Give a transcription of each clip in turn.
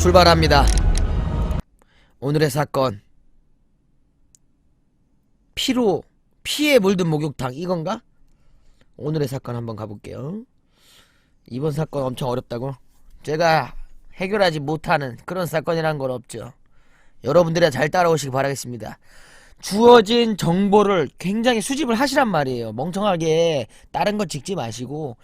출발합니다. 오늘의 사건, 피에 물든 목욕탕, 이건가? 오늘의 사건 한번 가볼게요. 이번 사건 엄청 어렵다고? 제가 해결하지 못하는 그런 사건이란 건 없죠. 여러분들이 잘 따라오시기 바라겠습니다. 주어진 정보를 굉장히 수집을 하시란 말이에요. 멍청하게 다른 거 찍지 마시고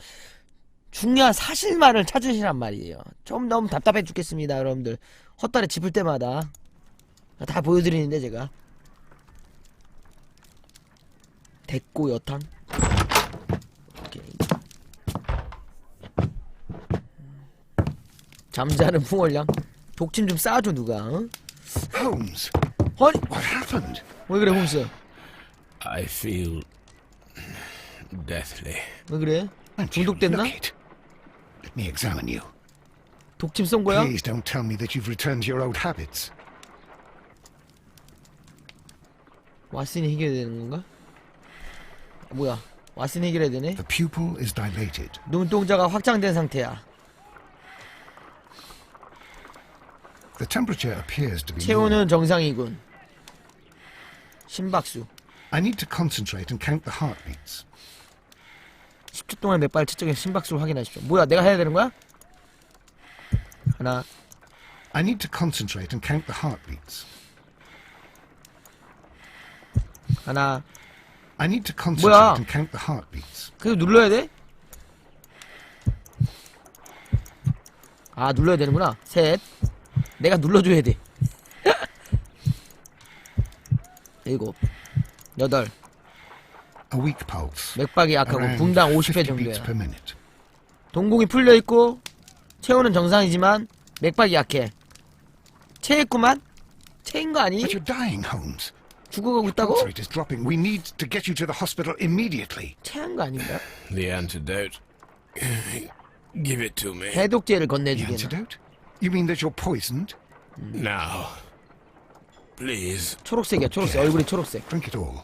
중요한 사실만을 찾으시란 말이에요. 좀 너무 답답해 죽겠습니다. 여러분들 헛다리 짚을 때마다 다 보여드리는데 제가 됐고 여탕. 오케이. 잠자는 풍월량. 독침 좀 싸줘 누가. 어? Holmes, 아니 what happened? 왜 그래 홈스? I feel deathly. 왜 그래? Won't you 중독됐나? look it? Let me examine you. 독침 쏜 거야? Please don't tell me that you've returned to your old habits. 왓슨이 해결해야 되는 건가? 뭐야? 왓슨이 해결해야 되네? The pupil is dilated. 눈동자가 확장된 상태야. The temperature appears to be normal. 체온은 정상이군. 심박수 I need to concentrate and count the heartbeats. 10초 동안 몇 발 측정해 심박수를 확인하십시오. 뭐야 내가 해야 되는 거야? 하나 I need to concentrate and count the heartbeats. 하나 I need to concentrate 뭐야? and count the heartbeats. 그거 눌러야 돼? 아 눌러야 되는구나. 셋 내가 눌러줘야 돼. 일곱 여덟 A weak pulse. 맥박이 약하고 Around 분당 50회 50 beats 정도야. per minute. 동공이 풀려있고 체온은 정상이지만 맥박이 약해. 체했구만? 체인 거 아니? But you're dying, Holmes. 죽어가고 Pulse 있다고? rate is dropping. We need to get you to the hospital immediately. 체한 거 아닌가? The antidote. Give it to me. 해독제를 The 건네주게나. antidote? You mean that you're poisoned? Now. Please. 초록색이야 초록색. 얼굴이 초록색. Drink it all.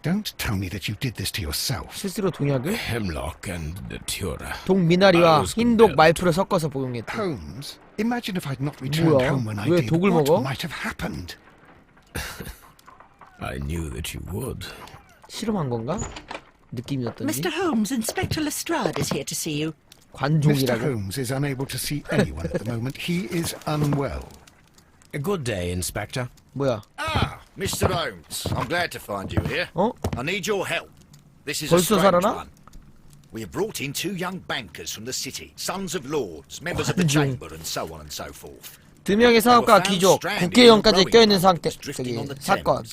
Don't tell me that you did this to yourself. 스스로 동약을 Hemlock and datura. 동미나리와 흰독 말투를 섞어서 복용했다. Holmes, imagine if I'd not returned 뭐야? home when I 왜 did. 독을 What 먹어? might have happened? I knew that you would. 실험한 건가? 느낌이었던지. Mr. Holmes, Inspector Lestrade is here to see you. Mr. 관종이라고. Holmes is unable to see anyone at the moment. He is unwell. A good day, Inspector. 뭐야? Ah, Mr. Holmes, I'm glad to find you here. 어? I need your help. This is a 벌써 strange 살아나? one. We have brought in two young bankers from the city, sons of lords, members of the 관종. chamber, and so on and so forth. 두 명의 사업가 귀족, 국회의원까지 껴있는 상태. 저기 사건.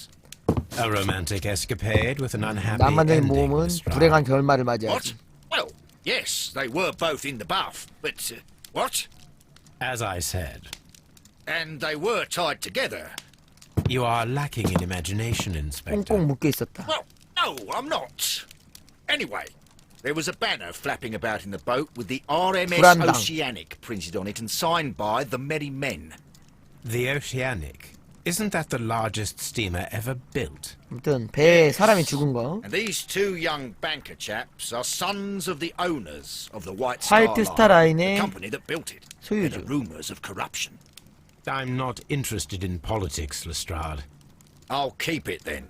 A romantic escapade with an unhappy 낭만적인 ending. 모험은 Lestrade. 불행한 결말을 What? 맞이하지. Well, yes, they were both in the bath, but what? As I said, And they were tied together. you are lacking in imagination, Inspector. 꽁꽁 묶여 있었다. Well, no, I'm not. Anyway, there was a banner flapping about in the boat with the RMS 불안당. Oceanic printed on it and signed by the Merry Men. The Oceanic. Isn't that the largest steamer ever built? 아무튼 배에 사람이 죽은 거. And these two young banker chaps are sons of the owners of the White Star 화이트 스타 Line, 라인의 the company that built it. 소유주. There are rumours of corruption. I'm not interested in politics, Lestrade. I'll keep it then.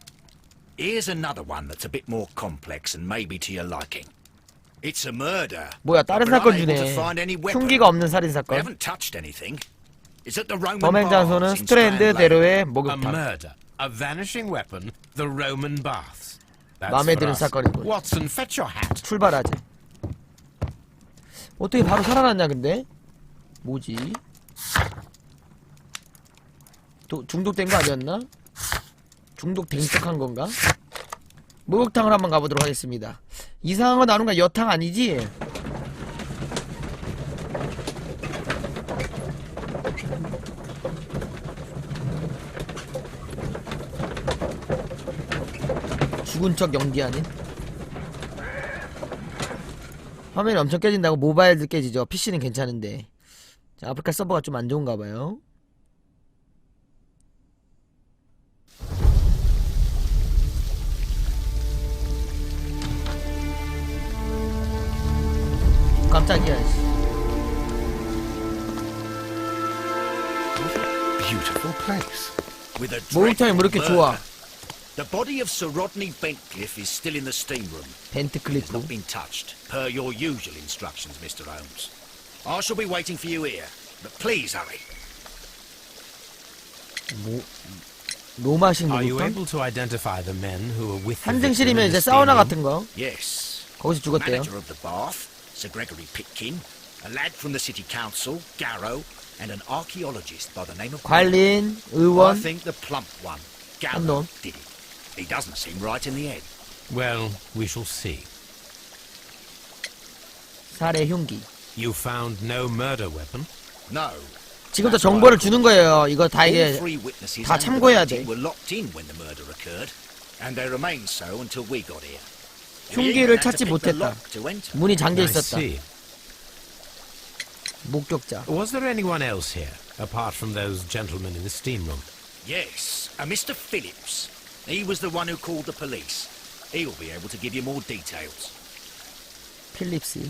Here's another one that's a bit more complex and maybe to your liking. It's a murder. 뭐야 다른 but we're 사건 unable to 주네. find any weapon. 흉기가 없는 살인 We 사건. haven't touched anything. It's at the Roman 범행 장소는 baths in 스트랜드 Strand Lane. 대로의 A 목욕탕. murder, a vanishing weapon, the Roman baths. That's 마음에 for 드는 us. 사건이군. Watson, fetch your hat. 출발하지. 어떻게 바로 살아났냐 근데? 뭐지? 중독된 거 아니었나? 중독된 척한 건가? 목욕탕을 한번 가보도록 하겠습니다. 이상한 거 나오는 거 여탕 아니지? 죽은 척 연기하네. 화면이 엄청 깨진다고 모바일도 깨지죠. PC는 괜찮은데. 자, 아프리카 서버가 좀 안 좋은가 봐요. 깜짝이야. beautiful place. With a 목욕탕이 뭐 이렇게 좋아? The body of Sir Rodney Bentcliffe is still in the steam room. It's 벤트클리프. not been touched, per your usual instructions, Mr. Holmes. I shall be waiting for you here, but please hurry. 로마식 Are you 목욕탕? able to identify the men who were with the victim 한증실이면 in 이제 the steam 사우나 room? 같은 거. Yes. 거기서 죽었대요. Manager of the bath, Sir Gregory Pitkin, a lad from the city council, Garrow, and an archaeologist by the name of 관린, I 의원, think the plump one, 한놈. Garrow, did it. He doesn't seem right in the head. Well, we shall see. 살해 흉기. You found no murder weapon? No. 지금부터 정보를 주는 거예요. 이거 다 All 이게 three witnesses 다 and the 참고해야 돼. victim were locked in when the murder occurred, and they remained so until we got here. 흉기를 찾지 못했다. 문이 잠겨 I 있었다. see. 목격자. Was there anyone else here, apart from those gentlemen in the steam room? Yes, a Mr. Phillips. He was the one who called the police. He'll be able to give you more details. 필립스.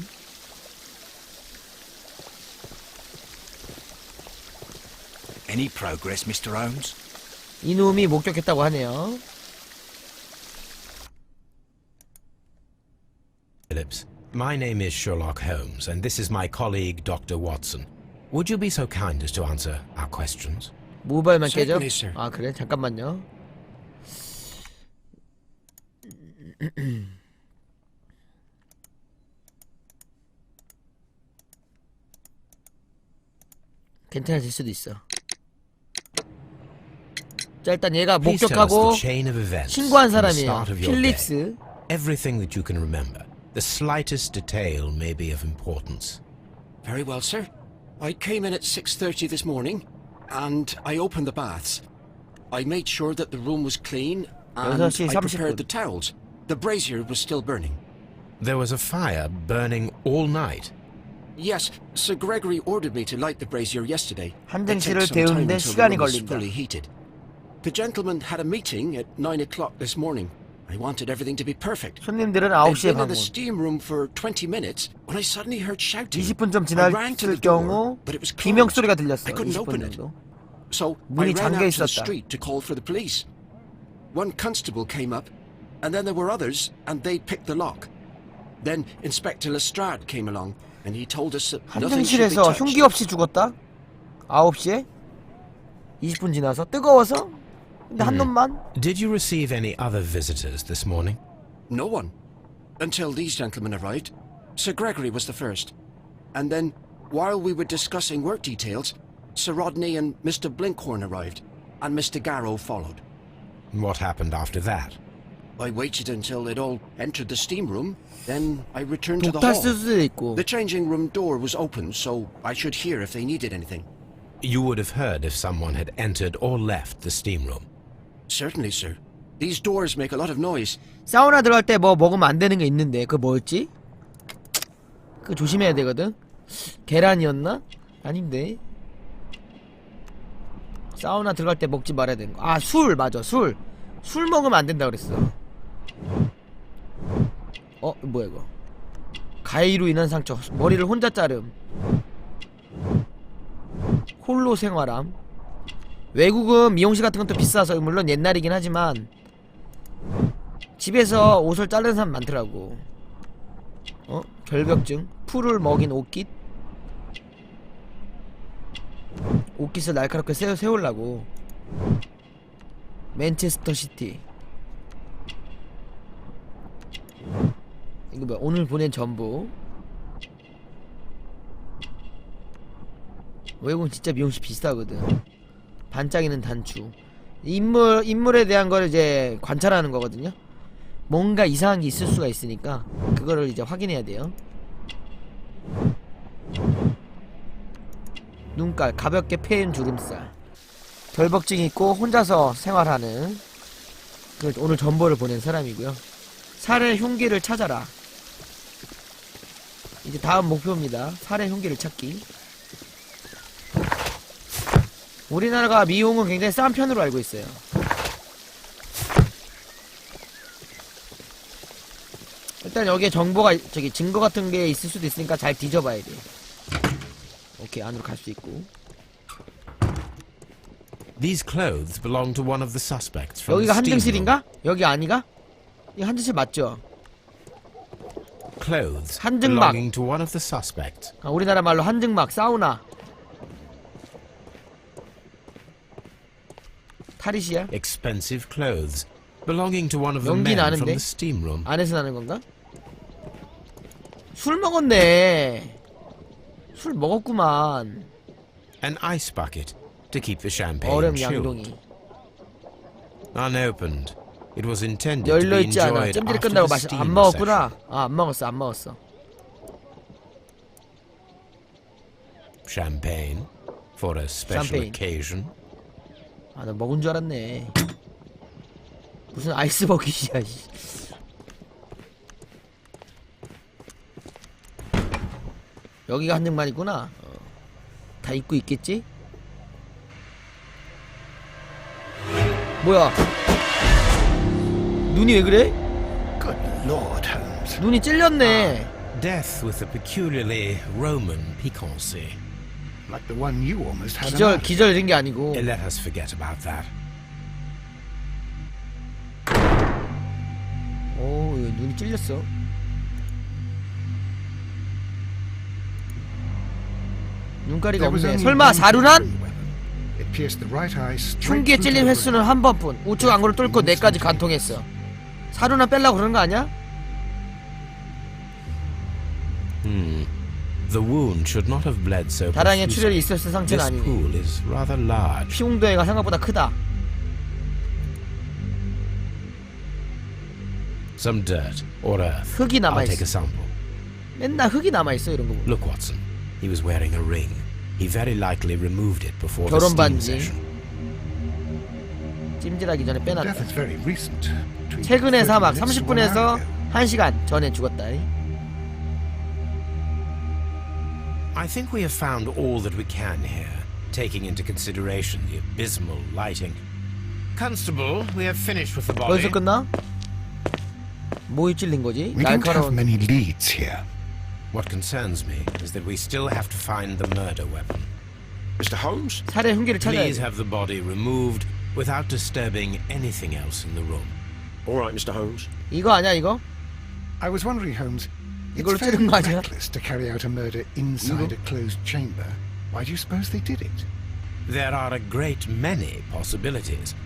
Any progress, Mr. Holmes? 이놈이 목격했다고 하네요. Phillips. My name is Sherlock Holmes, and this is my colleague, Dr. Watson. Would you be so kind as to answer our questions? 모바일만 깨져? Certainly, sir. 아 그래? 잠깐만요. 괜찮아질 수도 있어. 자 일단 얘가 Please tell us 목격하고 the chain of events 신고한 from the 사람이에요. start of your day. 필립스. Everything that you can remember. The slightest detail may be of importance. Very well, sir. I came in at 6:30 this morning, and I opened the baths. I made sure that the room was clean, and 6시 I 30분. prepared the towels. The brazier was still burning. There was a fire burning all night. Yes, Sir Gregory ordered me to light the brazier yesterday. 한증실을 It takes some time 데우는데 until the 시간이 room is 걸린다. fully heated. The gentleman had a meeting at 9 o'clock this morning. I wanted everything to be perfect. 손님들은 I'd 9시에 been in the 방문. steam room for 20 minutes when I suddenly heard shouting. 20분쯤 I ran to 지났을 the door, 경우 but it was 비명 closed. 소리가 들렸어. I couldn't 20분 open it. 정도. So 문이 I ran 잠겨 out to the 있었다. street to call for the police. One constable came up, and then there were others, and they picked the lock. Then Inspector Lestrade came along, and he told us that nothing should be 한증실에서 touched. 흉기 없이 죽었다? 9시에? 20분 지나서? 뜨거워서? 근데 한 놈만? Did you receive any other visitors this morning? No one. Until these gentlemen arrived. Sir Gregory was the first. And then, while we were discussing work details, Sir Rodney and Mr. Blinkhorn arrived, and Mr. Garrow followed. What happened after that? I waited until they'd all entered the steam room, then I returned to the 독탈 hall. 수도 있고. The changing room door was open, so I should hear if they needed anything. You would have heard if someone had entered or left the steam room. Certainly, sir. These doors make a lot of noise. 사우나 들어갈 때 뭐 먹으면 안 되는 게 있는데 그거 뭐였지? 그거 조심해야 되거든? 계란이었나? 아닌데 사우나 들어갈 때 먹지 말아야 되는 거. 아, 술! 맞아, 술! 술 먹으면 안 된다 그랬어. 뭐야 이거. 가위로 인한 상처. 머리를 혼자 자름. 홀로 생활함. 외국은 미용실 같은 것도 비싸서 물론 옛날이긴 하지만 집에서 옷을 자르는 사람 많더라고. 결벽증. 풀을 먹인 옷깃. 옷깃을 날카롭게 세우려고. 맨체스터 시티. 이거 뭐야, 오늘 보낸 정보. 외국은 진짜 미용실 비싸거든. 반짝이는 단추. 인물에 대한 걸 이제 관찰하는 거거든요. 뭔가 이상한 게 있을 수가 있으니까 그거를 이제 확인해야 돼요. 눈깔, 가볍게 패인 주름살. 결벽증이 있고 혼자서 생활하는 오늘 정보를 보낸 사람이고요. 살해 흉기를 찾아라. 이제 다음 목표입니다. 살해 흉기를 찾기. 우리나라가 미용은 굉장히 싼 편으로 알고 있어요. 일단 여기에 정보가 증거 같은 게 있을 수도 있으니까 잘 뒤져봐야 돼. 오케이, 안으로 갈 수 있고. These clothes belong to one of the suspects from 여기가 the steam room. 한증실인가? 여기 아니가? 이 한증실 맞죠? Clothes 한증막. belonging to one of the suspects. 아, 우리나라 말로 한증막, 사우나. 탈의시야? Expensive clothes belonging to one of the 연기 men from 나는데? the steam room. 안에서 나는 건가? 술 먹었네. 술 먹었구만. An ice bucket to keep the champagne 얼음 chilled. 양동이. Unopened. It was intended to be 열려있지 않아. enjoyed 잼들이 after 끝나고 the 마시. steam 안 session. 먹었구나. 아, 안 먹었어. Champagne for a special Champagne. occasion. 아, 나 먹은 줄 알았네. 무슨 아이스 버킷이야. 여기가 한증만 있구나. 다 입고 있겠지? 뭐야? 눈이 왜 그래? Good Lord, Holmes. 눈이 찔렸네. Death with a peculiarly Roman piquancy. Like the one you almost had. an 기절 된 게 아니고. Let us forget about that. 오, 눈이 찔렸어. 눈가리가 There was 없네. only 설마 one 사륜한? weapon. It pierced the right eye straight 흉기에 through 찔린 the 횟수는 한 번뿐. 우측 안구를 뚫고 뇌까지 관통했어. 사륜한 뺄라고 그러는 거 아니야? The wound should not have bled so 다량의 profusely. 출혈이 있었을 상태는 This 아니네. pool is rather large. 피 홍도회가 생각보다 크다. Some dirt or earth. 흙이 I'll take 남아있어. a sample. 맨날 흙이 남아있어 이런 거 보면. Look, Watson. He was wearing a ring. He very likely removed it before the 결혼 steam 반지. session. 찜질하기 전에 Death 빼놨다. is very recent. Between 최근의 30 사막 minutes to 1 30분에서 hour ago. 1시간 전에 죽었다. I think we have found all that we can here, taking into consideration the abysmal lighting. Constable, we have finished with the body. 벌써 끝나? 뭐에 찔린 거지? We don't have 날카로운. many leads here. What concerns me is that we still have to find the murder weapon. Mr. Holmes? 살해 흉기를 찾아야 Please 돼. have the body removed without disturbing anything else in the room. All right, Mr. Holmes. 이거 아니야 이거? I was wondering, Holmes. It's 이걸로 very 찌른 거 아니야? reckless to carry out a murder inside a closed chamber. Why do you suppose they did it? There are a great many possibilities.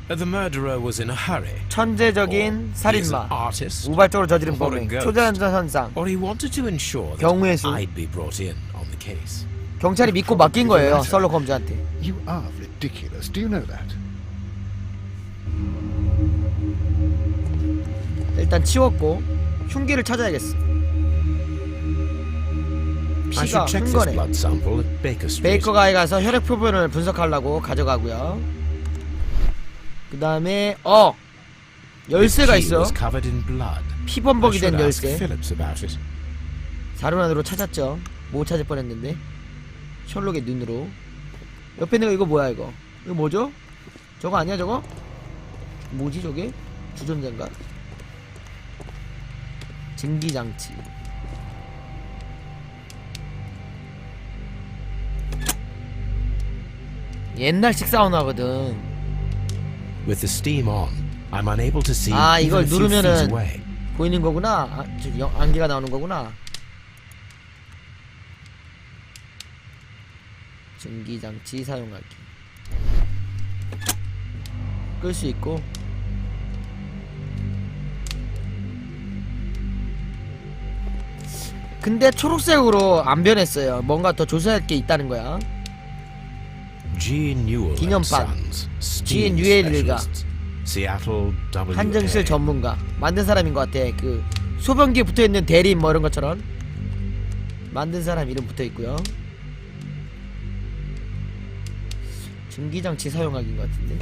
The murderer was in a hurry. 천재적인 He is an 살인마. artist. 우발적으로 저지른 Or a 범행. ghost. 초자연전 현상. Or he wanted to ensure that 경우의 수. I'd be brought in on the case. 경찰이 믿고 맡긴 거예요. 셜록 홈즈한테. You are ridiculous. Do you know that? 일단 치웠고 흉기를 찾아야겠어. I 피가 should check 한 this 거네. blood sample at Baker Street. 베이커가에 가서 혈액 표본을 분석하려고 가져가고요. 그 다음에 열쇠가 The key 있어. was covered in blood. I 피범벅이 should 된 ask 열쇠. Phillips about it. 사륜안으로 찾았죠. 못 찾을 뻔했는데 셜록의 눈으로. 옆에 있는 거 이거 뭐야 이거? 이거 뭐죠? 저거 아니야 저거? 뭐지 저게? 주전자인가? 증기장치. 옛날식 사우나거든. With the steam on, I'm unable to see 아, even 이걸 a few feet 누르면은 away. 보이는 거구나. 아, 저기 안개가 나오는 거구나. 증기장치 사용하기. 끌 수 있고. 근데 초록색으로 안 변했어요. 뭔가 더 조사할 게 있다는 거야. G. Newell and 기념판. Sons, G. steam 뉴엘일가. specialists, Seattle WA. 한정실 전문가. 만든 사람인 것 같아. 그 소변기에 붙어있는 대리인 뭐 이런 것처럼. 만든 사람 이름 붙어있고요. 증기장치 사용하기인 것 같은데.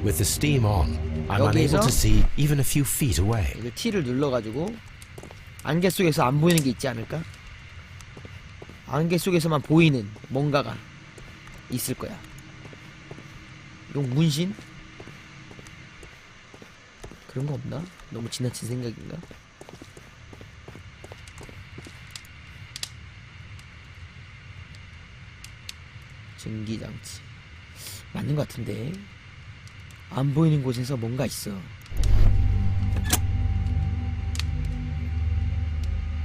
With the steam on, I'm 여기서 unable to see even a few feet away. 이거 T를 눌러가지고 안개 속에서 안 보이는 게 있지 않을까? 안개 속에서만 보이는 뭔가가 있을 거야. 이건 문신? 그런 거 없나? 너무 지나친 생각인가? 증기장치 맞는 것 같은데 안 보이는 곳에서 뭔가 있어.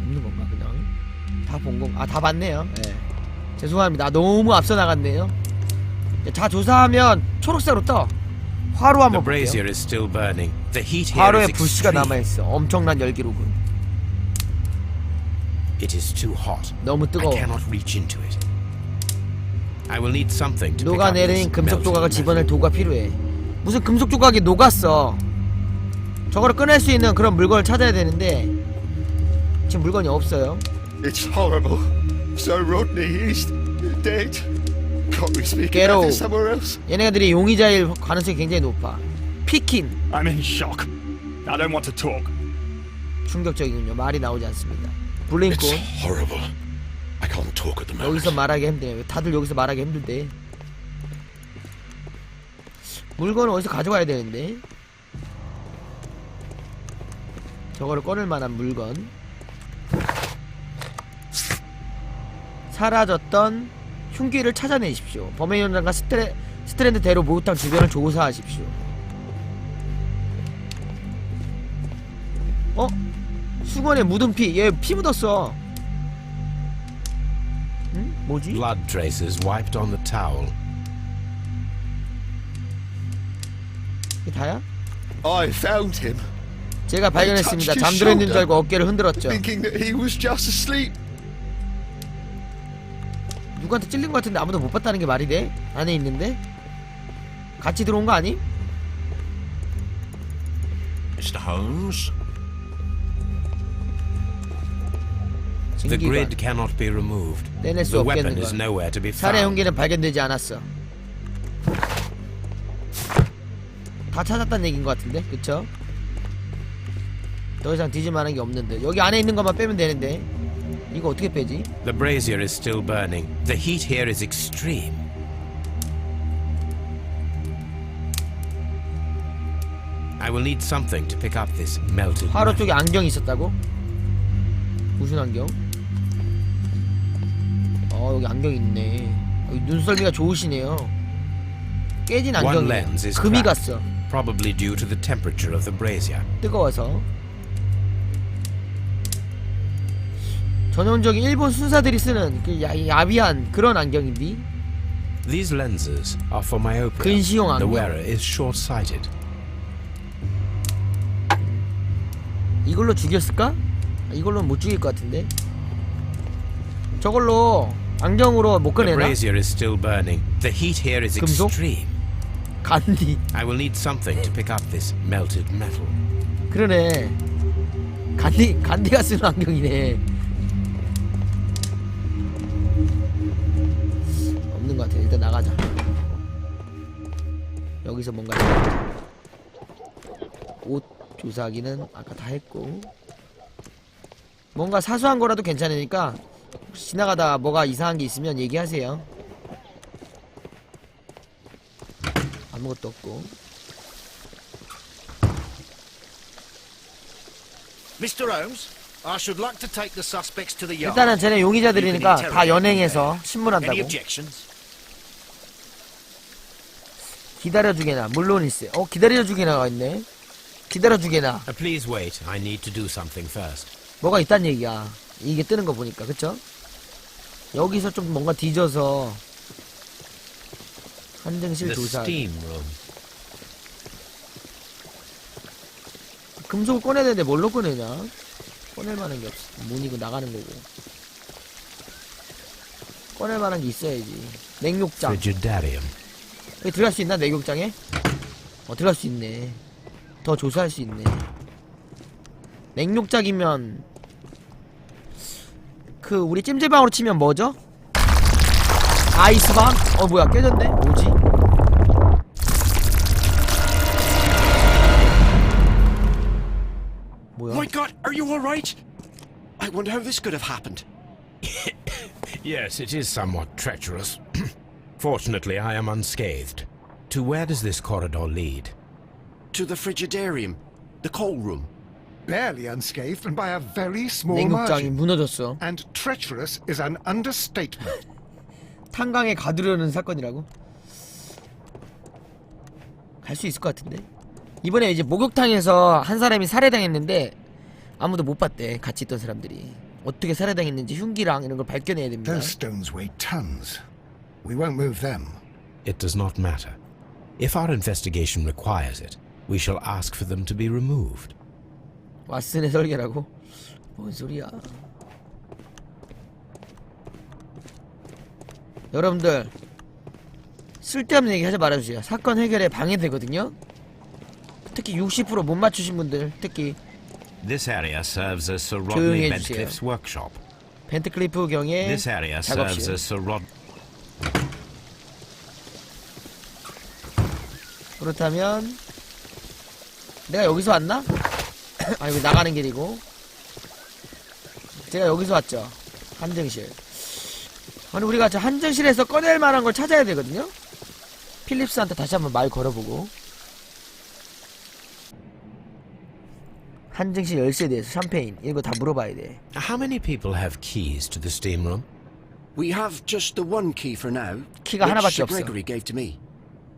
없는 건가 그냥 다 본 건? 아 다 봤네요. 예. 죄송합니다. 너무 앞서 나갔네요. 자 조사하면 초록색으로 떠. 화로 The 한번 볼게요. brazier is still burning. The heat here 화로에 is 불씨가 extreme. 남아있어. 엄청난 열기로군. It is too hot. 너무 I 뜨거워. cannot reach into it. I will need something to pick up 녹아내린 this 금속 melted 조각을 metal. 집어낼 도구가 필요해. 무슨 금속 조각이 녹았어. 저거를 꺼낼 수 있는 그런 물건을 찾아야 되는데 지금 물건이 없어요. It's horrible. So Rodney is dead. Can't we speak Get about out. it somewhere else? 얘네들이 용의자일 가능성이 굉장히 높아. 피킨. I'm in shock. I don't want to talk. 충격적이군요. 말이 나오지 않습니다. 블링콘. horrible. I can't talk at the 여기서 말하기 힘드네. 다들 여기서 말하기 힘들대. 물건을 어디서 가져와야 되는데. 저거를 꺼낼 만한 물건. 사라졌던 흉기를 찾아내십시오. 범행 현장과 스트랜드 대로 목욕탕 주변을 조사하십시오. 어? 수건에 묻은 피. 얘 피 묻었어. 응? 뭐지? Blood traces wiped on the towel. 이게 다야? I found him, 제가 발견했습니다. 잠들어 있는 줄 알고 어깨를 흔들었죠. thinking that he was just asleep. 누구한테 찔린 것 같은데 아무도 못 봤다는 게 말이 돼? 안에 있는데? 같이 들어온 거 아니? Mr. Holmes? The 증기관. grid cannot be removed. 내낼 수 The weapon 없겠는 is 거야. nowhere to be 살해 found. 흉기는 발견되지 않았어. 다 찾았다는 얘기인 것 같은데, 그쵸? 더 이상 뒤질 만한 게 없는데 여기 안에 있는 것만 빼면 되는데 이거 어떻게 빼지? The brazier is still burning. The heat here is extreme. I will need something to pick up this melted 화로 metal. 쪽에 안경이 있었다고? 무슨 안경? 여기 안경 있네. 여기 눈썰미가 좋으시네요. 깨진 One 안경이 lens is 금이 cracked, 갔어. probably due to the temperature of the brazier. 뜨거워서. 전형적인 일본 순사들이 쓰는 그 야비한 그런 안경인데 These lenses are for myopia. 근시용 The 안경. wearer is short-sighted. 이걸로 죽였을까? 이걸로는 못 죽일 것 같은데. 저걸로 안경으로 못 The 꺼내나? brazier is still burning. The heat here is 금속? extreme. 간디. I will need something to pick up this melted metal. 그러네. 간디가 쓰는 안경이네. 없는 것 같아. 일단 나가자. 여기서 뭔가 옷 조사하기는 아까 다 했고 뭔가 사소한 거라도 괜찮으니까 혹시 지나가다 뭐가 이상한 게 있으면 얘기하세요. 아무것도 없고. Mr. Holmes, I should like to take the suspects to the yard. 일단은 쟤네 용의자들이니까 You can 다 interrogate 연행해서 them there. Any 신문한다고. objections? 기다려주게나 물론일세. 기다려주게나가 있네. 기다려주게나. Please wait. I need to do something first. 뭐가 있단 얘기야. 이게 뜨는 거 보니까 그쵸? 여기서 좀 뭔가 뒤져서 한정실 The 조사. steam room. 금속을 꺼내야 되는데 뭘로 꺼내냐? 꺼낼 만한 게 없어. 문이고 나가는 거고. 꺼낼 만한 게 있어야지. 냉욕장. Frigidarium. 여기 들어갈 수 있나? 냉욕장에? 들어갈 수 있네. 더 조사할 수 있네. 냉욕장이면 그 우리 찜질방으로 치면 뭐죠? 아이스방? 뭐야 깨졌네? 뭐지? 뭐야? My God, are you all right? I wonder how this could have happened. Yes, it is somewhat treacherous. Fortunately, I am unscathed. To where does this corridor lead? To the frigidarium, the coal room. Barely unscathed and by a very small 냉욕장이 margin. 무너졌어. And treacherous is an understatement. 탄광에 가두려는 사건이라고? 갈 수 있을 것 같은데. 이번에 이제 목욕탕에서 한 사람이 살해당했는데 아무도 못 봤대. 같이 있던 사람들이 어떻게 살해당했는지 흉기랑 이런 걸 밝혀내야 됩니다. Those stones weigh tons. We won't move them. It does not matter. If our investigation requires it, we shall ask for them to be removed. 왓슨의 설계라고? 뭔 소리야. 여러분들 쓸데없는 얘기 하지 말아주세요. 사건 해결에 방해되거든요. 특히 60% 못 맞추신 분들, 특히 This area serves as Sir 조용히 Rodney 해주세요. Bentcliffe's workshop. 벤트클리프 경의 This area serves 작업실. as Sir Rod. 그렇다면 내가 여기서 왔나? 아니 왜 나가는 길이고. 제가 여기서 왔죠. 한정실. 아니 우리가 저 한정실에서 꺼낼 만한 걸 찾아야 되거든요. 필립스한테 다시 한번 말 걸어보고. 한정실 열쇠에 대해서 샴페인 이거 다 물어봐야 돼. How many people have keys to the steam room? We have just the one key for now, 키가 which 하나밖에 Sir 없어. Gregory gave to me.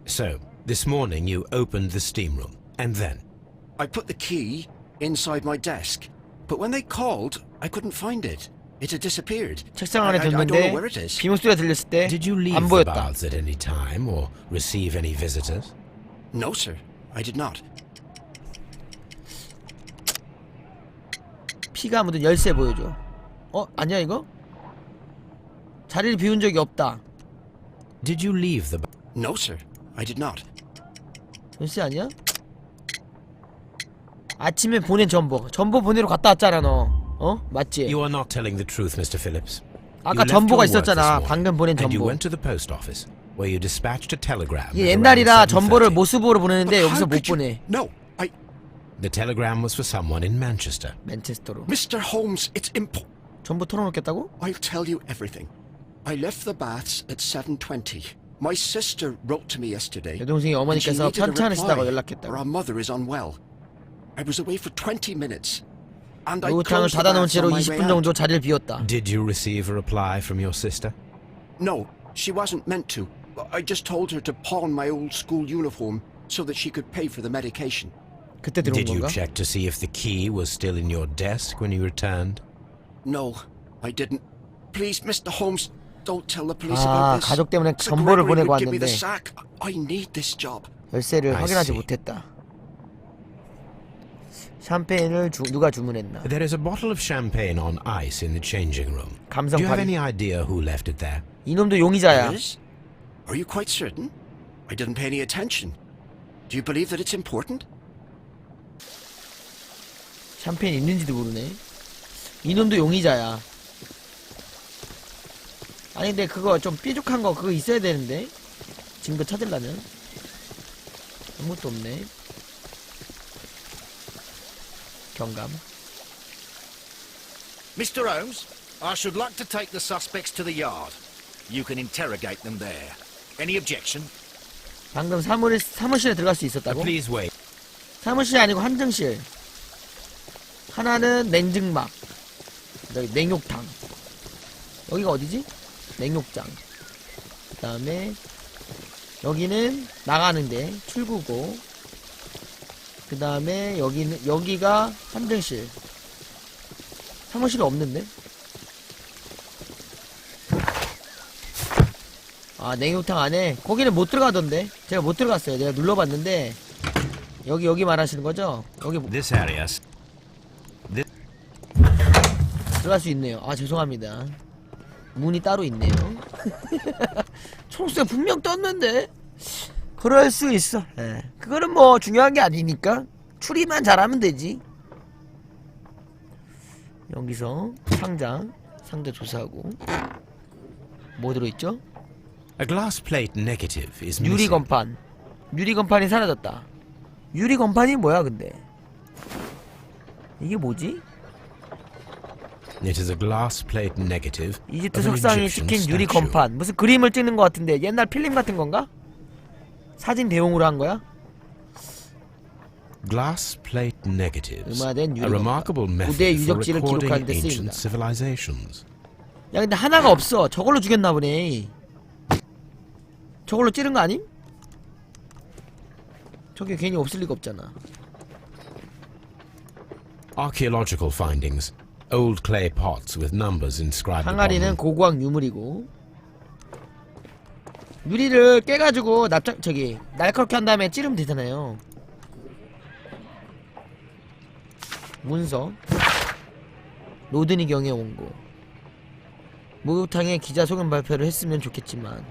So, this morning you opened the steam room, and then? I put the key inside my desk, but when they called, I couldn't find it. It had disappeared. 책상 안에 I don't know 뒀는데 where it is. 비명소리가 들렸을 때 Did you leave 안 the 보였다. baths at any time or receive any visitors? No, sir, I did not. 피가 묻은 열쇠 보여줘. 아니야 이거? 자리를 비운 적이 없다. Did you leave the No, sir, I did not. 열쇠 아니야? 아침에 보낸 전보 보내러 갔다 왔잖아 너. 맞지? You are not telling the truth, Mr. Phillips. 아까 You left 전보가 your work this 있었잖아. morning, 방금 보낸 and you 전보. went to the post office, where you dispatched a telegram. 이게 at 옛날이라 around 전보를 7:30. 모습으로 보내는데 But 여기서 how 못 could you- 보내. No, The telegram was for someone in Manchester. 맨체스터로. Mr. Holmes, it's impossible. 전보 털어놓겠다고? I'll tell you everything. I left the baths at 7:20. My sister wrote to me yesterday. 여동생이 and she 어머니께서 needed a 편찮으시다고 reply, 연락했다고. or our mother is unwell. I was away for 20 minutes. And I 목욕탕을 closed the 닫아놓은 baths 채로 on my way 20분 out. 정도 자리를 비웠다. Did you receive a reply from your sister? No, she wasn't meant to. I just told her to pawn my old school uniform so that she could pay for the medication. 그때 들어온 Did you 건가? check to see if the key was still in your desk when you returned? No, I didn't. Please, Mr. Holmes, don't tell the police 아, about this. 가족 때문에 Sir 전보를 Gregory 보내고 would give me the 왔는데 sack. I need this job. 열쇠를 I 확인하지 see. 못했다. 샴페인을 누가 주문했나? There is a bottle of champagne on ice in the changing room. Do you have 감성파리. any idea who left it there? 이놈도 용의자야. There is? Are you quite certain? I didn't pay any attention. Do you believe that it's important? 샴페인 있는지도 모르네. 이놈도 용의자야. 아니 근데 그거 좀 삐죽한 거 그거 있어야 되는데 증거 찾으려면 아무것도 없네. 경감. Mr. Holmes, I should like to take the suspects to the yard. You can interrogate them there. Any objection? 방금 사무실에 들어갈 수 있었다고? Please wait. 사무실이 아니고 한정실. 하나는 냉증막. 여기 냉욕탕. 여기가 어디지? 냉욕장. 그 다음에 여기는 나가는데 출구고. 그 다음에 여기가 한정실. 사무실이 없는데? 아, 냉욕탕 안에 거기는 못 들어가던데. 제가 못 들어갔어요. 내가 눌러봤는데 여기 말하시는 거죠? 여기 This area. 들어갈 수 있네요. 아, 죄송합니다. 문이 따로 있네요. 초록색 분명 떴는데. 그럴 수 있어. 예. 그거는 뭐 중요한 게 아니니까 추리만 잘하면 되지. 여기서 상자 조사하고. 뭐 들어있죠? A glass plate negative is 유리 missing. 건판. 유리 건판이 사라졌다. 유리 건판이 뭐야 근데? 이게 뭐지? It is a glass plate negative 이집트 of an 석상에 Egyptian 찍힌 유리 statue. 건판. 무슨 그림을 찍는 것 같은데 옛날 필름 같은 건가? 사진 대용으로 한 거야? Glass plate negatives. 음화된 A 유리 remarkable 건판. method 고대 for 유적지를 기록하는 recording 데 ancient 쓰입니다. civilizations. 야 근데 하나가 없어. 저걸로 죽였나 보네. 저걸로 찌른 거 아님? 저게 괜히 없을 리가 없잖아. Archaeological findings. Old clay pots with numbers inscribed upon 항아리는 them. 고고학 유물이고, 유리를 깨가지고 날카롭게 한 다음에 찌르면 되잖아요. 문서, 로드니 경의 원고. 목욕탕에 기자 소견 발표를 했으면 좋겠지만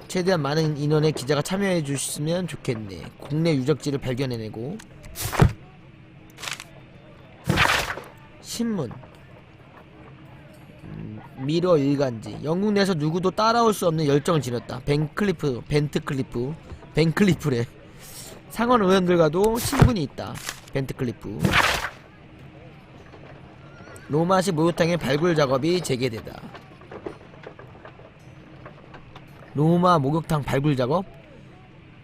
최대한 많은 인원의 기자가 참여해 주셨으면 좋겠네. 국내 유적지를 발견해내고. 신문, 미러 일간지. 영국 내에서 누구도 따라올 수 없는 열정을 지녔다. 벤클리프래. 상원 의원들과도 친분이 있다. 벤트클리프. 로마식 목욕탕의 발굴 작업이 재개되다. 로마 목욕탕 발굴 작업?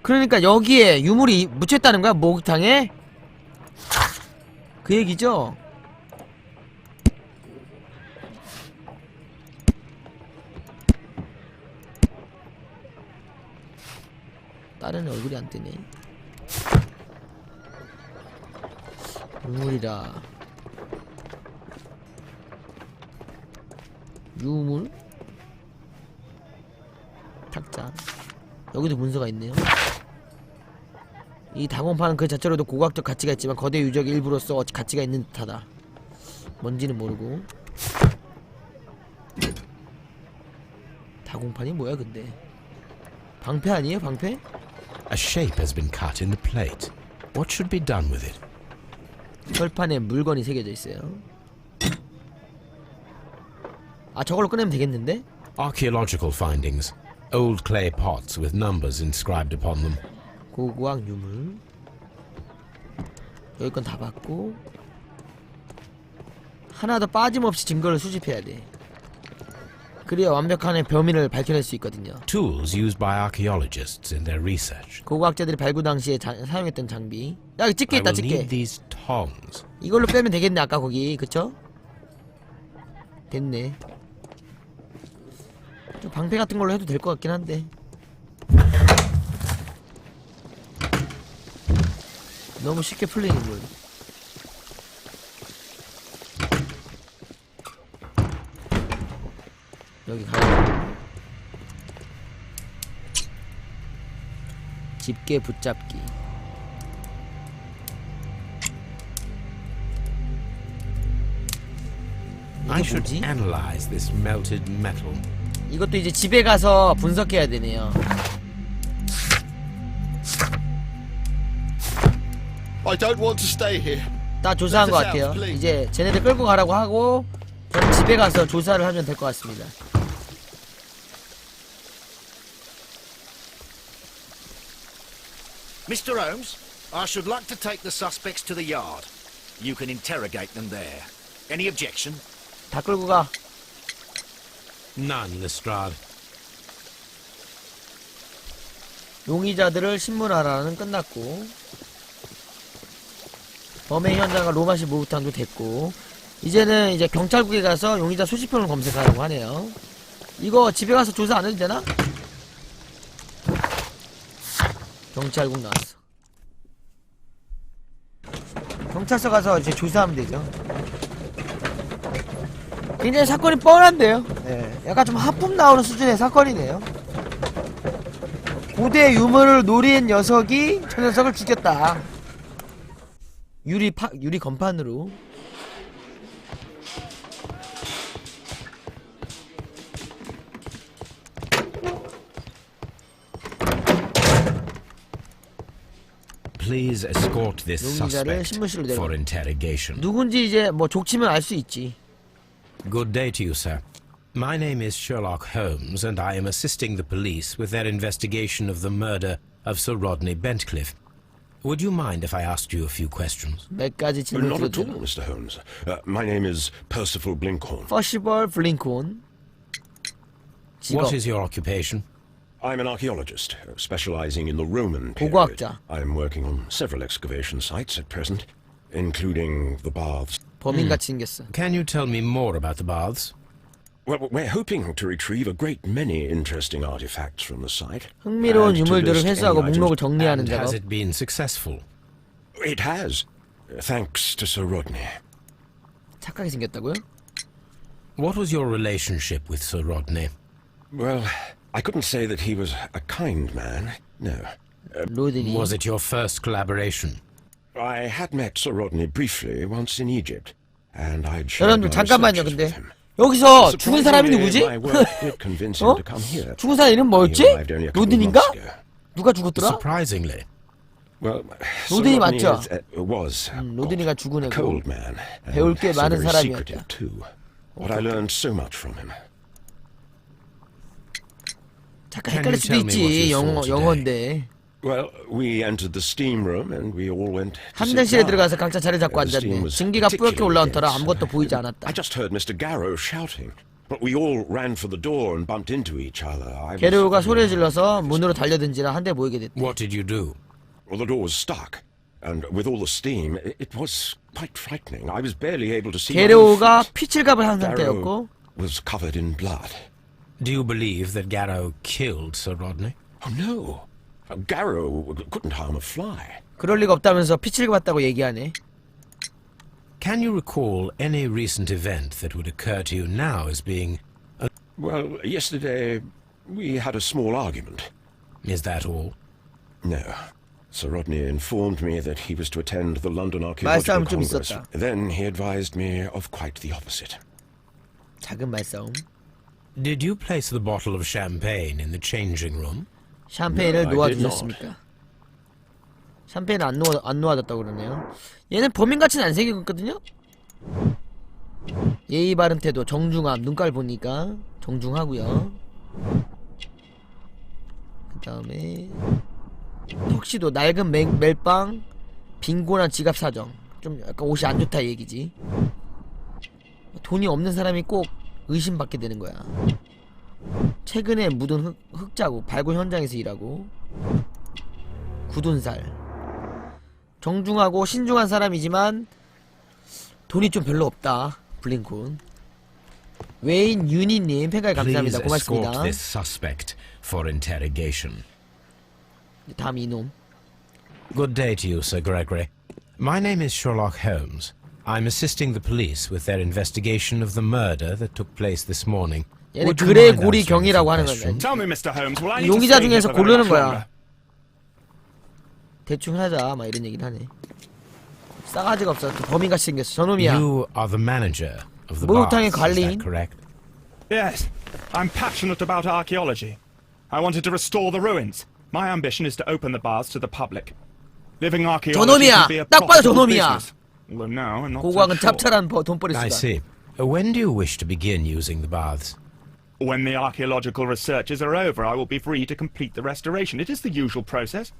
그러니까 여기에 유물이 묻혀있다는 거야, 목욕탕에? 그 얘기죠? 다른 얼굴이 안 뜨네. 유물이라. 유물? 탁자. 여기도 문서가 있네요. 이 다공판은 그 자체로도 고고학적 가치가 있지만 거대 유적의 일부로서 가치가 있는 듯하다. 뭔지는 모르고. 다공판이 뭐야 근데? 방패 아니에요? 방패? A shape has been cut in the plate. What should be done with it? 철판에 물건이 새겨져 있어요. 아, 저걸로 꺼내면 되겠는데? Archaeological findings. Old clay pots with numbers inscribed upon them. 고고학 유물. 여기 건 다 봤고, 하나도 빠짐없이 증거를 수집해야 돼. 그래야 완벽한 범인을 밝혀낼 수 있거든요. Tools used by archaeologists in their research. 고고학자들이 발굴 당시에 사용했던 장비. 야, 여기 집게 I 있다, will 집게. need these tongs. 이걸로 빼면 되겠네. 아까 거기, 그쵸? 됐네. 좀 방패 같은 걸로 해도 될 것 같긴 한데. 너무 쉽게 풀리는 걸. 여기 가요. 집게 붙잡기. I 이게 should 뭐지? analyze this melted metal. 이것도 이제 집에 가서 분석해야 되네요. I don't want to stay here. 다 조사한 것 같아요. 이제 쟤네들 끌고 가라고 하고 저는 집에 가서 조사를 하면 될 것 같습니다. Mr. Holmes, I should like to take the suspects to the yard. You can interrogate them there. Any objection? 다 끌고 가. None, Lestrade. 용의자들을 신문하라는 끝났고, 범행 현장과 로마식 목욕탕도 됐고, 이제는 이제 경찰국에 가서 용의자 소지품을 검색하라고 하네요. 이거 집에 가서 조사 안 해도 되나? 경찰국 나왔어. 경찰서 가서 이제 조사하면 되죠. 굉장히 사건이 뻔한데요. 네, 약간 좀 하품 나오는 수준의 사건이네요. 고대 유물을 노린 녀석이 저 녀석을 죽였다. 유리 건판으로. Please escort this 용의자를 suspect 신문실로 for 데려가. interrogation. 누군지 이제 뭐 족치면 알 수 있지. Good day to you, sir. My name is Sherlock Holmes, and I am assisting the police with their investigation of the murder of Sir Rodney Bentcliffe. Would you mind if I asked you a few questions? 몇 가지 질문 Not at all, 드려도. Mr. Holmes. My name is Percival Blinkhorn. 퍼시벌 블링콘. 직업. What is your occupation? I'm an archaeologist, specializing in the Roman period. 고고학자. I'm working on several excavation sites at present, Hmm. including the baths. 범인같이 생겼어. Can you tell me more about the baths? Well, we're hoping to retrieve a great many interesting artifacts from the site. 흥미로운 and to 유물들을 list any 회수하고 items- 목록을 정리하는 And has 작업. it been successful? It has, thanks to Sir Rodney. 착하게 생겼다고요? What was your relationship with Sir Rodney? Well, I couldn't say that he was a kind man, no. 로드니. Was it your first collaboration? I had met Sir Rodney briefly once in Egypt, and I'd shared 여러분들 my 잠깐만요. researches 근데 with him. 여기서 죽은 사람이 누구지? Surprisingly, my work did convince him 어? to come here. 죽은 사람 이름 뭐였지? He arrived only a couple of 로든인가? months ago. 누가 죽었더라? Surprisingly. Well, 로든이 Sir Rodney 맞죠? was 로든이가 죽은 a 애고 cold man, and 배울 게 so 많은 very 사람이었다. secretive too. But I learned so much from him. 잠깐 Can 헷갈릴 you 수도 tell me what 있지. you saw 영어인데. Well, we entered the steam room and we all went to sit 함장실에 down. 들어가서 각자 자리 잡고 The steam 앉았네. was 증기가 뿌옇게 올라온 터라 particularly 아무것도 dense. 보이지 않았다. I just heard Mr. Garrow shouting, but we all ran for the door and bumped into each other. 게르오가 소리를 질러서 문으로 달려든지라 한데 모이게 됐대. What did you do? Well, the door was stuck, and with all the steam, it was quite frightening. I was barely able to see. my own 게르오가 feet. 피칠갑을 한 Garrow 상태였고 was covered in blood. Do you believe that Garrow killed Sir Rodney? Oh no, Garrow couldn't harm a fly. 그럴 리가 없다면서 피칠갑 왔다고 얘기하네. Can you recall any recent event that would occur to you now as being... Well, yesterday we had a small argument. Is that all? No. Sir Rodney informed me that he was to attend the London Archaeological 말싸움 좀 Congress. 있었다. Then he advised me of quite the opposite. 작은 말싸움. Did you place the bottle of champagne in the changing room? 샴페인을 No, I did 놓아주셨습니까? 샴페인을 안 놓아줬다고 그러네요. 얘는 범인같이는 안 생겼거든요? 예의 바른 태도, 정중함, 눈깔 보니까 정중하고요. 그 다음에 턱시도, 낡은 멜빵, 빈곤한 지갑 사정. 좀 약간 옷이 안 좋다 얘기지. 돈이 없는 사람이 꼭 의심받게 되는 거야. 최근에 묻은 흑자국, 발굴 현장에서 일하고, 굳은 살. 정중하고 신중한 사람이지만 돈이 좀 별로 없다. 블링콘. 웨인 유니님 팬가에 감사합니다. Please escort 고맙습니다. this suspect for interrogation. 다음 이놈. Good day to you, Sir Gregory. My name is Sherlock Holmes. I'm assisting the police with their investigation of the murder that took place this morning. 얘는 Would you 그레 mind 고리 answering 경이라고 some 하는 questions? 거야. Tell me, Mr. Holmes, will I need to 용의자 stay here 중에서 for very 고르는 much 거야. longer? 대충 하자 막 이런 얘기를 하네. 싸가지가 없어. 또 범인같이 생겼어. 저놈이야. You are the manager of the 목욕탕의 baths, is 관리인. that correct? Yes, I'm passionate about archaeology. I wanted to restore the ruins. My ambition is to open the baths to the public. Living archaeology 저놈이야. can be a 딱 봐도 profitable 저놈이야. business. Although now I'm not so 고고학은 sure. 짭짤한 돈벌이 I 수단. see. When do you wish to begin using the baths? When the archaeological researches are over, I will be free to complete the restoration. It is the usual process.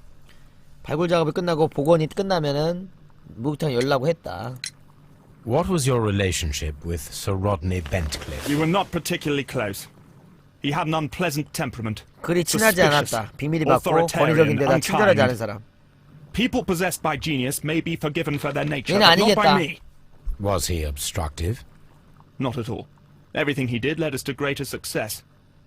발굴 작업이 끝나고 복원이 끝나면은 목욕탕 열라고 했다. What was your relationship with Sir Rodney Bentcliffe? We were not particularly close. He had an unpleasant temperament. 그리 친하지 Suspicious, 않았다. 비밀이 받고 authoritarian, 권위적인 데다 친절하지 않은 unkind. 사람. People possessed by genius may be forgiven for their nature, 얘는 but not 아니겠다. by me. Was he obstructive? Not at all. Everything he did led us to greater success.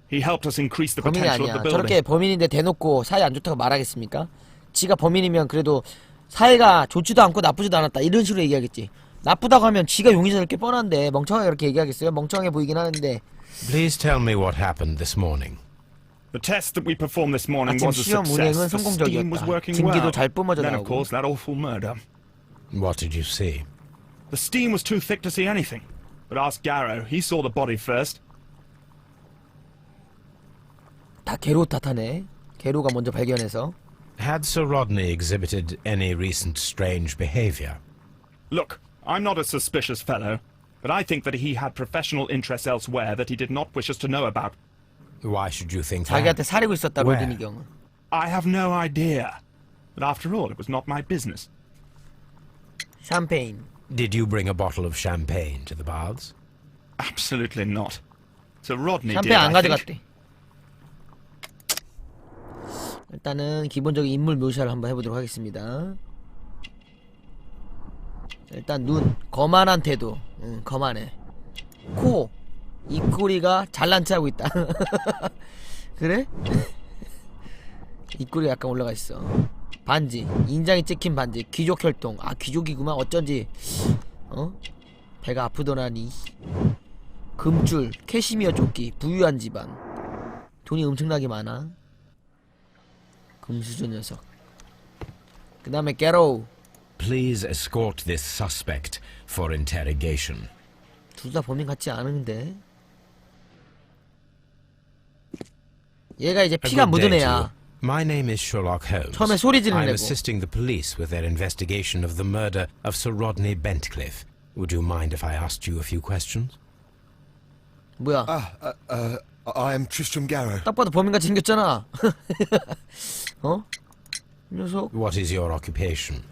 He helped us increase the 범인이 potential of 아니야. the 저렇게 building. 범인인데 대놓고 사이 안 좋다고 말하겠습니까? 지가 범인이면 그래도 사이가 좋지도 않고 나쁘지도 않았다 이런 식으로 얘기하겠지. 나쁘다고 하면 지가 용의자일 게 뻔한데 멍청하게 그렇게 얘기하겠어요? 멍청해 보이긴 하는데. Please tell me what happened this morning. The test that we performed this morning 아침 was a 시험 success. 운행은 The steam was 성공적이었다. working 증기도 well. 잘 뿜어져 Then, of 나오고. course, that awful murder. What did you see? The steam was too thick to see anything. But ask Garrow. He saw the body first. 다 게로 탓하네. 게로가 먼저 발견해서. Had Sir Rodney exhibited any recent strange behavior? Look, I'm not a suspicious fellow, but I think that he had professional interests elsewhere that he did not wish us to know about. Why should you think 자기한테 that? 사리고 있었다 Where? 로드니 경은. I have no idea. But after all, it was not my business. 샴페인. Did you bring a bottle of champagne to the baths? Absolutely not. Sir Rodney did, 샴페인 안 I think. 가져갔대. 일단은 기본적인 인물 묘사를 한번 해보도록 하겠습니다. 일단 눈 거만한 태도. 거만해. 코 입꼬리가 잘난 체하고 있다. 그래? 입꼬리가 약간 올라가 있어. 반지, 인장이 찍힌 반지, 귀족 혈통. 아, 귀족이구만. 어쩐지 배가 아프더라니. 금줄, 캐시미어 조끼, 부유한 집안. 돈이 엄청나게 많아. 금수저 녀석. 그 다음에 게로우. Please escort this suspect for interrogation. 둘 다 범인 같지 않은데. 얘가 이제 A 피가 good day 묻은 to you. 애야. My name is Sherlock Holmes. 처음에 소리 지르는 I'm 애고. assisting the police with their investigation of the murder of Sir Rodney Bentcliffe. Would you mind if I asked you a few questions? 뭐야? I am Tristram Garrow. 딱 봐도 범인같이 생겼잖아. 어? 이 녀석. What is your occupation?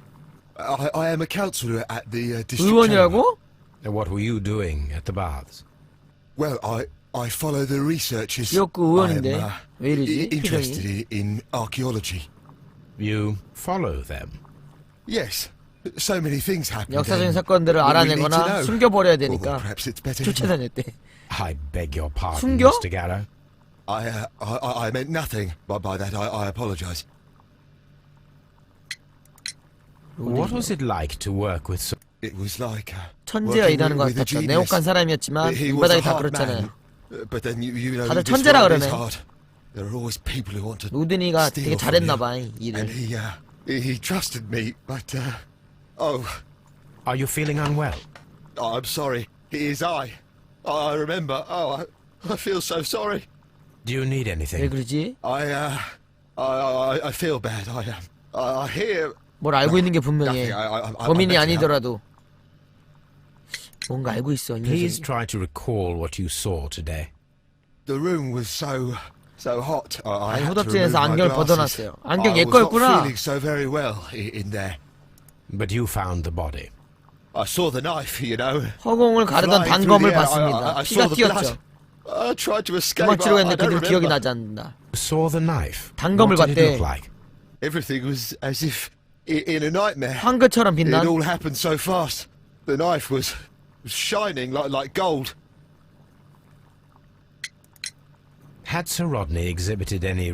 I am a counsellor at the district chamber. 의원이라고? What were you doing at the baths? Well, I follow the researchers. 지역구 의원인데 왜 이러지? Interested in archaeology. You follow them? Yes. So many things happen. 역사적인 사건들을 알아내거나 숨겨버려야 되니까 Perhaps it's better. 쫓아다녔대. I beg your pardon, 숨겨? Mr. Garrow. I meant nothing by that. I apologise. What was it like to work with Sir... It was like 천재와 일하는 것 같았죠. 냉혹한 사람이었지만 He was a 밑바닥이 다 hard 그렇잖아요. man. But then you know 다들 this 천재라 world is 그러네. hard. There are always people who want to 로드니가 되게 steal from 잘했나봐 you. 일을. And he trusted me, but oh, Are you feeling unwell? I'm sorry. It is I remember. Oh, I feel so sorry. Do you need 왜 anything? 그러지? I feel bad. I hear 뭘 알고 있는 게 분명해. nothing. 범인이 아니더라도 뭔가 알고 있어. 이 Please 녀석이. try to recall what you saw today. The room was so hot. I 아니, had to 후덥지에서 remove my 안경을 glasses. 벗어놨어요. 안경 I 얘 was not 거였구나. feeling so very well in there. But you found the body. I saw the knife, you know. 허공을 가르던 flying through 단검을 the air. 봤습니다. I 피가 saw the blood. 튀었죠. I tried to escape. 도망치려고 I 했는데 don't 그들 기억이 remember. 나지 않는다. You saw the knife. 단검을 What did it 봤대. look like? Everything was as if in a nightmare. 황금처럼 It 빛난. all happened so fast. The knife was shining like gold. Had Sir Rodney exhibited any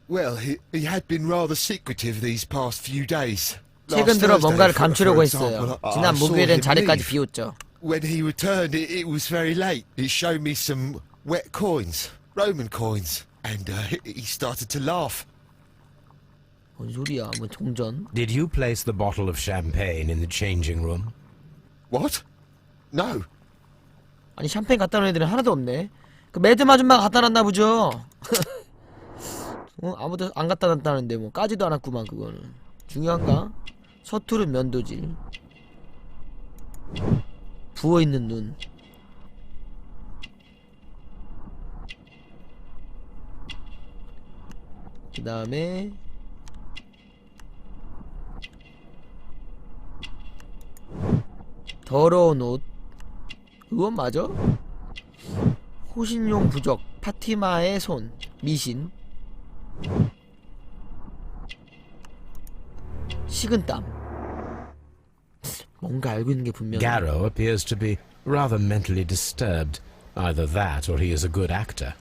Well, he had been rather secretive these past few days. 최근 Last 들어 Thursday, 뭔가를 for 감추려고 example, 했어요. I 지난 saw 목요일엔 him 자리까지 leave. 비웠죠. When he returned, it was very late. It showed me some wet coins, Roman coins, and he started to laugh. 뭔 소리야? 뭐 종전? Did you place the bottle of champagne in the changing room? What? No. 아니 샴페인 갖다 놓은 애들은 하나도 없네. 그 매듭 아줌마가 갖다 놨나 보죠. 아무도 안 갖다 놨다는데 뭐 까지도 않았구만 그거는. 중요한가? 서투른 면도질. 부어있는 눈. 그 다음에 더러운 옷. 의원 맞아? 호신용 부적. 파티마의 손. 미신. 식은땀. 뭔가 알고 있는 게 분명해. Garrow appears to be rather mentally disturbed. Either that or he is a good actor.